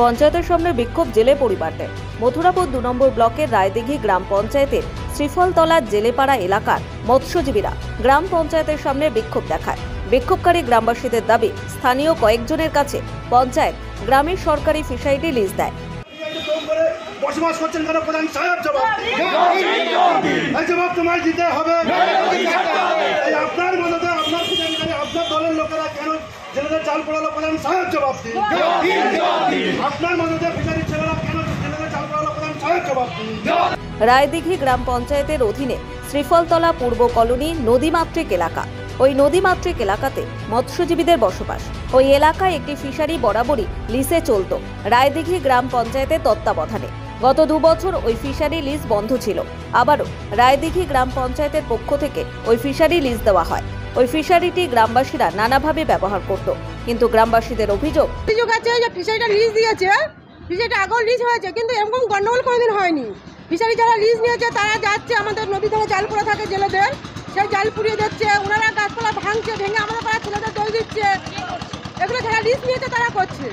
পঞ্চায়েতের সামনে বিক্ষোভ জেলে পরিবারদের। মথুরাপুর 2 নম্বর ব্লকের রায়দিঘি গ্রাম পঞ্চায়েতের শ্রীফলতলা জেলেপাড়া এলাকার মৎস্যজীবীরা গ্রাম পঞ্চায়েতের সামনে বিক্ষোভ দেখায়। বিক্ষোভকারী গ্রামবাসীদের দাবি, স্থানীয় কয়েকজনের কাছে পঞ্চায়েত গ্রামের সরকারি ফিশারি লিজ দেয়। বসবাস করছেন কেন প্রধান সাহেব? জবাব তোমায় দিতে হবে। আপনার মদতে আপনার ফিশারি আপনার দলের লোকেরা কেন জেলেদের জাল পড়ালো? প্রধান সাহেব জবাব দিন। আপনার মদতে ফিশারি ছেলেরা কেন জেলেদের জাল পড়ালো? প্রধান সাহেব জবাব দিন। রায়দিঘি গ্রাম পঞ্চায়েতের অধীনে শ্রীফলতলা পূর্ব কলোনি নদীমাতৃক এলাকা। ওই নদীমাতৃক এলাকাতে মৎস্যজীবীদের বসবাস। ওই এলাকায় একটি ফিশারি বরাবরই লিজে চলত রায়দিঘি গ্রাম পঞ্চায়েতের তত্ত্বাবধানে। গত 2 বছর ওই ফিশারি লিজ বন্ধ ছিল। আবারও রায়দিঘি গ্রাম পঞ্চায়েতের পক্ষ থেকে ওই ফিশারি লিজ দেওয়া হয়। ওই ফিশারিটি গ্রামবাসীরা নানাভাবে ব্যবহার করত, কিন্তু গ্রামবাসীদের অভিযোগ আছে যে ফিশারিটা লিজ দিয়েছে, ফিশারিটা আগেও লিজ হয়েছে, কিন্তু এরকম গন্ডগোল কোনোদিন হয়নি। ফিশারি যারা লিজ নিয়েছে তারা যাচ্ছে আমাদের নদী ধরে জাল পড়ে থাকে জেলেদের, সেই জাল পুড়িয়ে দিচ্ছে, ওনারা গাছপালা ভাঙছে, ভেঙে আমাদের পাড়া ছেলেদের দোষ দিচ্ছে। এগুলো যারা লিজ নিয়েছে তারা করছে।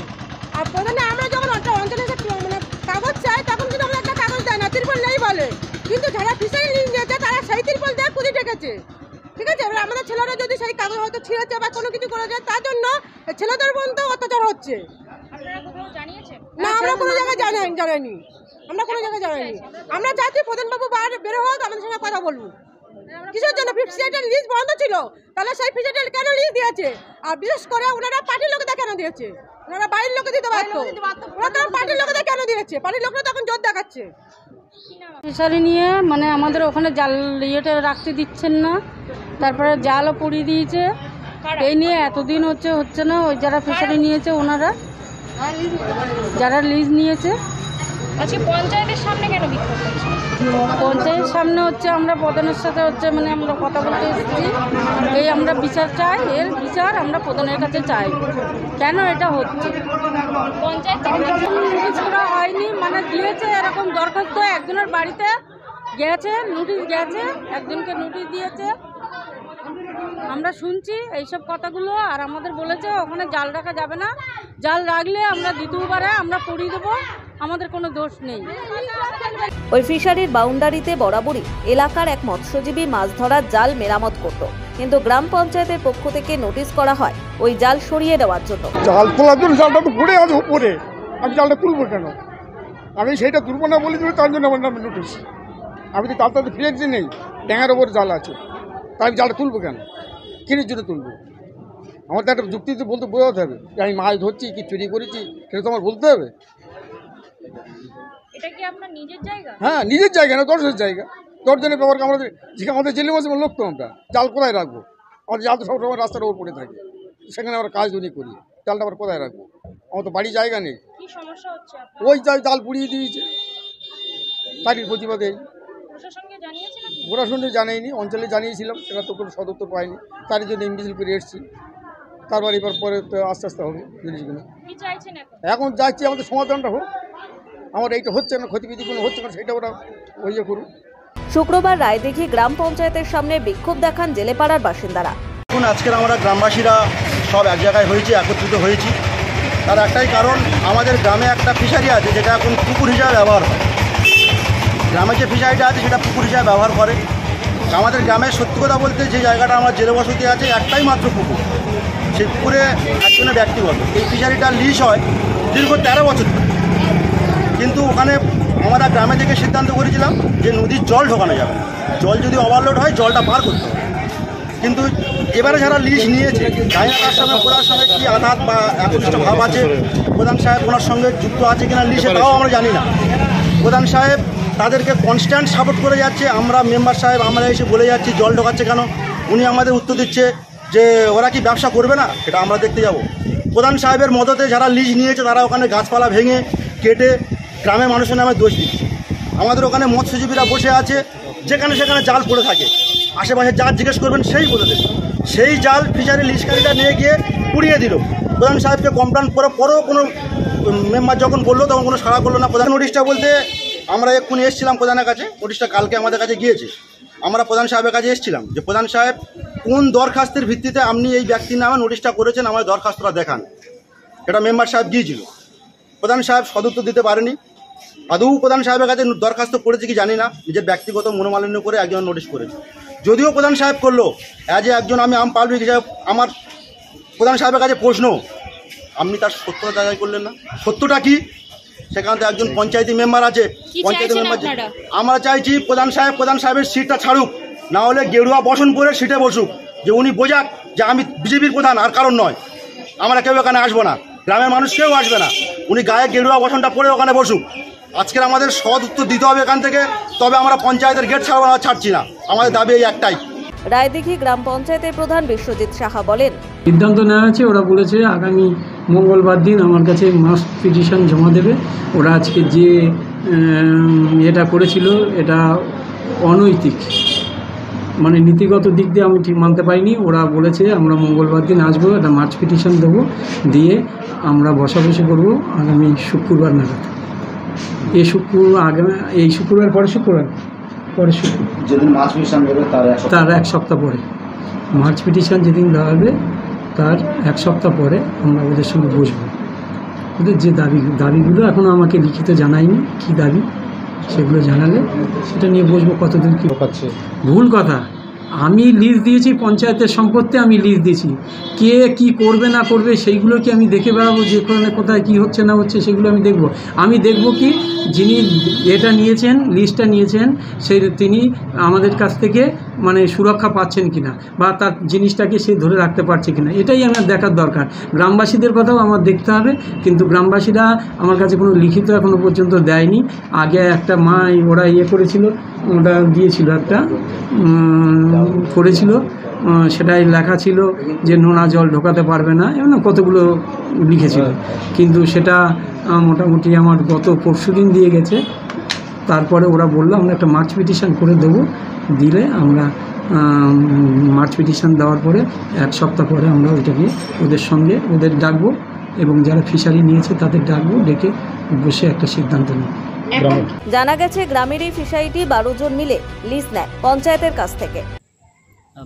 আর প্রধানে আমরা যখন অঞ্চলে মানে কাগজ চাই তখন কিন্তু আমরা একটা কাগজ দেয় না, তিরপল নেই বলে। কিন্তু যারা ফিশারি লিজ নিয়েছে তারা সেই তিরপল দিয়ে পুঁজি ডেকেছে। ঠিক আছে, এবার আমাদের ছেলেরা যদি সেই কাগজ হয়তো ছিঁড়েছে বা কোনো কিছু করেছে, তার জন্য ছেলেদের বন্ধু অত্যাচার হচ্ছে। না, আমরা কোনো জায়গায় জানাইনি, আমরা কোনো জায়গায় জানাইনি। আমরা চাচ্ছি প্রধানবাবু বাইরে বেরো হোক, আমাদের সঙ্গে কথা বলবো। কিসের জন্য ফিশারিটার লিজ বন্ধ ছিল, তাহলে সেই ফিশারিটা কেন লিজ দিয়েছে? আর বিশেষ করে ওনারা পার্টির লোকেদের কেন দিয়েছে? ওনারা বাড়ির লোকে দিতে পারতো, ওরা তো পার্টির লোকেদের কেন দিয়েছে? পার্টির লোকরা তখন জোর দেখাচ্ছে। ফিশারি নিয়ে মানে আমাদের ওখানে জাল ইয়েটা রাখতে দিচ্ছেন না, তারপরে জালও পুড়িয়ে দিয়েছে। এই নিয়ে এতদিন হচ্ছে না। ওই যারা ফিশারি নিয়েছে ওনারা, যারা লিজ নিয়েছে, আজকে পঞ্চায়েতের সামনে কেন বিক্ষোভ করছে? পঞ্চায়েতের সামনে আমরা প্রধানের সাথে আমরা কথা বলতে এসেছি। এই আমরা বিচার চাই, এর বিচার আমরা প্রধানের কাছে চাই। কেন এটা হচ্ছে? পঞ্চায়েত নোটিশ করা হয়নি, মানে দিয়েছে এরকম দরখাস্ত, একজনের বাড়িতে গেছে, নোটিশ গেছে, একজনকে নোটিশ দিয়েছে। আমরা শুনছি এইসব কথাগুলো, আর আমাদের বলেছে ওখানে জাল রাখা যাবে না, জাল রাখলে আমরা দ্বিতীয়বারে আমরা পড়িয়ে দেবো, আমাদের কোনো দোষ নেই। ওই ফিশারির বাউন্ডারিতে বরাবরই এলাকার এক মৎস্যজীবী মাছ ধরার জাল মেরামত করত, কিন্তু গ্রাম পঞ্চায়েতের পক্ষ থেকে নোটিশ করা হয় ওই জাল সরিয়ে দেওয়ার জন্য। জাল তোলার জন্য জালটা তো পড়ে আছে উপরে, আমি জালটা তুলবো কেন? আমি সেইটা তুলবো না বলে দিল, তার জন্য আমার নামে নোটিশ। আমি তো তার তাদের ফিরেছি নেই, ড্যাঙার ওপর জাল আছে, তাই আমি জালটা তুলবো কেন? কিনের জন্য তুলবো? আমার তো একটা যুক্তি তো বলতে বোঝাতে হবে যে আমি মাছ ধরছি কি চুরি করেছি, সেটা তো আমার বলতে হবে। এটা কি আপনার নিজের জায়গা? হ্যাঁ, নিজের জায়গা না, দর্শনের জায়গা। দর্শনের ব্যাপারকে আমাদের আমাদের জেলে মাসে লোক তো আমরা জাল কোথায় রাখবো? আমাদের জাল তো সবসময় রাস্তার ওপর পড়ে থাকে, সেখানে আমরা কাজ ধরি করি, জালটা আবার কোথায় রাখবো? আমার তো বাড়ি জায়গা নেই। কি সমস্যা হচ্ছে? ওই জাল পুড়িয়ে দিয়েছে, তারই প্রতিবাদে। প্রশাসনকে জানিয়েছেন আপনি? প্রশাসনকে জানাইনি, অঞ্চলে জানিয়েছিলাম, সেটা তো কোনো সদুত্তর পাইনি, তারই জন্য ইনভিজিল করে এসেছি। তারপর এবার পরে তো আস্তে আস্তে হবে জিনিসগুলো। কি চাইছেন এখন? এখন যাচ্ছি আমাদের সমাধানটা হোক, আমার এইটা হচ্ছে না, ক্ষতিবিধি কোনো হচ্ছে না, সেটা ওরা ইয়ে করুন। শুক্রবার রায়দিঘি গ্রাম পঞ্চায়েতের সামনে বিক্ষোভ দেখান জেলেপাড়ার বাসিন্দারা। এখন আজকের আমরা গ্রামবাসীরা সব এক জায়গায় হয়েছি, একত্রিত হয়েছি। তার একটাই কারণ, আমাদের গ্রামে একটা ফিশারি আছে যেটা এখন পুকুর হিসাবে ব্যবহার হয়। গ্রামে যে ফিশারিটা আছে সেটা পুকুর হিসাবে ব্যবহার করে। আমাদের গ্রামের সত্যি কথা বলতে যে জায়গাটা আমার জেলে বসতি আছে, একটাই মাত্র পুকুর, সেই পুকুরে একজনের ব্যক্তিগত। এই ফিশারিটা লিজ হয় দীর্ঘ 13 বছর ধরে, কিন্তু ওখানে আমরা গ্রামে থেকে সিদ্ধান্ত করেছিলাম যে নদীর জল ঢোকানো যাবে, জল যদি ওভারলোড হয় জলটা পার করতে হবে। কিন্তু এবারে যারা লিজ নিয়েছে, জানি না তার সঙ্গে প্রধানের সঙ্গে কী আঘাত বা একনিষ্ঠ ভাব আছে, প্রধান সাহেব ওনার সঙ্গে যুক্ত আছে কিনা লিজে, তাও আমরা জানি না। প্রধান সাহেব তাদেরকে কনস্ট্যান্ট সাপোর্ট করে যাচ্ছে, আমরা মেম্বার সাহেব আমরা এসে বলে যাচ্ছি জল ঢোকাচ্ছে কেন, উনি আমাদের উত্তর দিচ্ছে যে ওরা কি ব্যবসা করবে না, সেটা আমরা দেখতে যাব। প্রধান সাহেবের মদতে যারা লিজ নিয়েছে তারা ওখানে গাছপালা ভেঙে কেটে গ্রামের মানুষের নামে দোষ দিচ্ছে। আমাদের ওখানে মৎস্যজীবীরা বসে আছে, যেখানে সেখানে জাল পড়ে থাকে, আশেপাশে যা জিজ্ঞেস করবেন সেই বলে দেবে। সেই জাল ফিশারি লিজকারীরা নিয়ে গিয়ে পুড়িয়ে দিল। প্রধান সাহেবকে কমপ্লেন করে পরেও কোনো মেম্বার যখন বললো তখন কোনো সাড়া করলো না। প্রধান নোটিশটা বলতে আমরা এক্ষুনি এসেছিলাম প্রধানের কাছে, নোটিশটা কালকে আমাদের কাছে গিয়েছে। আমরা প্রধান সাহেবের কাছে এসেছিলাম যে প্রধান সাহেব কোন দরখাস্তের ভিত্তিতে আপনি এই ব্যক্তির নামে নোটিশটা করেছেন, আমাদের দরখাস্তটা দেখান। এটা মেম্বার সাহেব গিয়েছিল। প্রধান সাহেব সদুত্তর দিতে পারেনি। আদৌ প্রধান সাহেবের কাছে দরখাস্ত করেছে কি জানি না, নিজের ব্যক্তিগত মনোমালিন্য করে একজন নোটিশ করেছে। যদিও প্রধান সাহেব করলো, অ্যাজ এ একজন আমি আম পাবলিক হিসাবে আমার প্রধান সাহেবের কাছে প্রশ্ন, আপনি তার সত্যতা যাচাই করলেন না? সত্যটা কি? সেখানে তো একজন পঞ্চায়েতি মেম্বার আছে, পঞ্চায়েত মেম্বার। আমরা চাইছি প্রধান সাহেবের সিটটা ছাড়ুক, না হলে গেরুয়া বসন করে সিটে বসুক, যে উনি বোঝাক যে আমি বিজেপির প্রধান, আর কারণ নয়। আমরা কেউ এখানে আসবো না, গ্রামের মানুষ কেউ আসবে না, উনি গায়ে গেরুয়া বসনটা পরে ওখানে বসুক। আজকের আমাদের সৎ উত্তর দিতে হবে এখান থেকে, তবে আমরা পঞ্চায়েতের গেট ছাড়ছি না, আমাদের দাবি এই একটাই। রায়দিঘি গ্রাম পঞ্চায়েতের প্রধান বিশ্বজিৎ সাহা বলেন, সিদ্ধান্ত নেওয়া আছে, ওরা বলেছে আগামী মঙ্গলবার দিন আমার কাছে মাস পিটিশন জমা দেবে। ওরা আজকে যে এটা করেছিল এটা অনৈতিক, মানে নীতিগত দিক দিয়ে আমি ঠিক মানতে পারিনি। ওরা বলেছে আমরা মঙ্গলবার দিন আসবো, একটা মার্চ পিটিশন দেবো, দিয়ে আমরা বসাবসি করবো আগামী শুক্রবার নাগাদ। এই শুক্রবার পরে শুক্রবার যেদিন মার্চ পিটিশন দেবে তার এক সপ্তাহ পরে, মার্চ পিটিশন যেদিন দেওয়া হবে তার এক সপ্তাহ পরে আমরা ওদের সঙ্গে বসবো। ওদের যে দাবিগুলো এখনও আমাকে লিখিত জানায়নি, কী দাবি সেগুলো জানালে সেটা নিয়ে বসবো। কতদিন কী পাচ্ছে ভুল কথা, আমি লিজ দিয়েছি, পঞ্চায়েতের সম্পত্তি আমি লিজ দিয়েছি, কে কি করবে না করবে সেইগুলো কি আমি দেখে বেড়াবো? যেখানে কোথায় কি হচ্ছে না হচ্ছে সেগুলো আমি দেখব কি যিনি এটা নিয়েছেন, লিস্টটা নিয়েছেন, তিনি আমাদের কাছ থেকে মানে সুরক্ষা পাচ্ছেন কিনা, বা তার জিনিসটাকে সে ধরে রাখতে পারছে কিনা, এটাই আমার দেখার দরকার। গ্রামবাসীদের কথাও আমার দেখতে হবে, কিন্তু গ্রামবাসীরা আমার কাছে কোনো লিখিত এখনও পর্যন্ত দেয়নি। আগে একটা ওরা করেছিল, ওটা দিয়েছিল, একটা করেছিল, সেটাই লেখা ছিল যে নোনা জল ঢোকাতে পারবে না, এমন কতগুলো লিখেছিল, কিন্তু সেটা মোটামুটি আমার গত পরশুদিন দিয়ে গেছে। তারপরে ওরা বললো আমরা একটা মার্চ পিটিশন করে দেবো, দিলে আমরা মার্চ পিটিশন দেওয়ার পরে এক সপ্তাহ পরে আমরা ওইটাকে ওদের ডাকবো, এবং যারা ফিশারি নিয়েছে তাদের ডাকবো, ডেকে বসে একটা সিদ্ধান্ত নেব। জানা গেছে গ্রামের এই ফিশারিটি 12 জন মিলে লিজ নেয় পঞ্চায়েতের কাছ থেকে।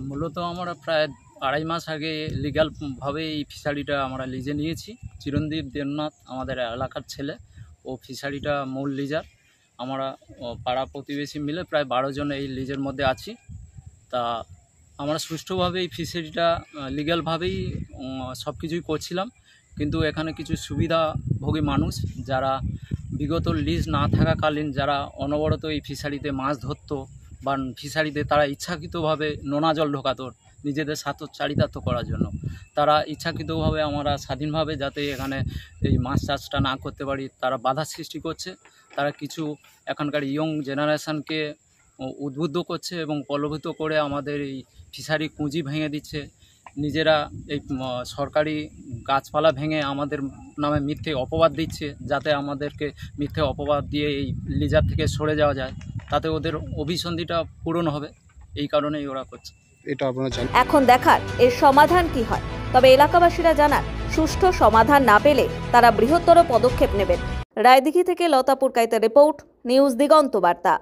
মূলত আমরা প্রায় 2.5 মাস আগে লিগ্যালভাবে এই ফিশারিটা আমরা লিজে নিয়েছি। চিরঞ্জীব দেবনাথ আমাদের এলাকার ছেলে, ও ফিশারিটা মূল লিজার। আমরা পাড়া প্রতিবেশী মিলে প্রায় 12 জন এই লিজের মধ্যে আছি। তা আমরা সুষ্ঠুভাবে এই ফিশারিটা লিগ্যালভাবেই সব কিছুই করছিলাম, কিন্তু এখানে কিছু সুবিধাভোগী মানুষ যারা বিগত লিজ না থাকাকালীন যারা অনবরত এই ফিশারিতে মাছ ধরতো, বা ফিশারিতে তারা ইচ্ছাকৃতভাবে নোনা জল ঢোকাতো নিজেদের চারিতার্থ করার জন্য, তারা ইচ্ছাকৃতভাবে আমরা স্বাধীনভাবে যাতে এখানে এই মাছ চাষটা না করতে পারি তারা বাধা সৃষ্টি করছে। তারা কিছু এখানকার ইয়ং জেনারেশনকে উদ্বুদ্ধ করছে এবং প্রলোভিত করে আমাদের এই ফিশারি পুঁজি ভেঙে দিচ্ছে। নিজেরা এই সরকারি গাছপালা ভেঙে আমাদের নামে মিথ্যে অপবাদ দিচ্ছে, যাতে আমাদেরকে মিথ্যে অপবাদ দিয়ে এই লিজার থেকে সরে যাওয়া যায়, তাতে ওদের অভিসন্ধিটা পূরণ হবে। এই কারণেই ওরা করছে এটা। আপনারা জানেন, এখন দেখার এর সমাধান কি হয়। তবে এলাকাবাসীরা জানান, সুষ্ঠু সমাধান না পেলে তারা বৃহত্তর পদক্ষেপ নেবেন। রায়দিঘি থেকে লতা পুরকাইতের রিপোর্ট, নিউজ দিগন্ত বার্তা।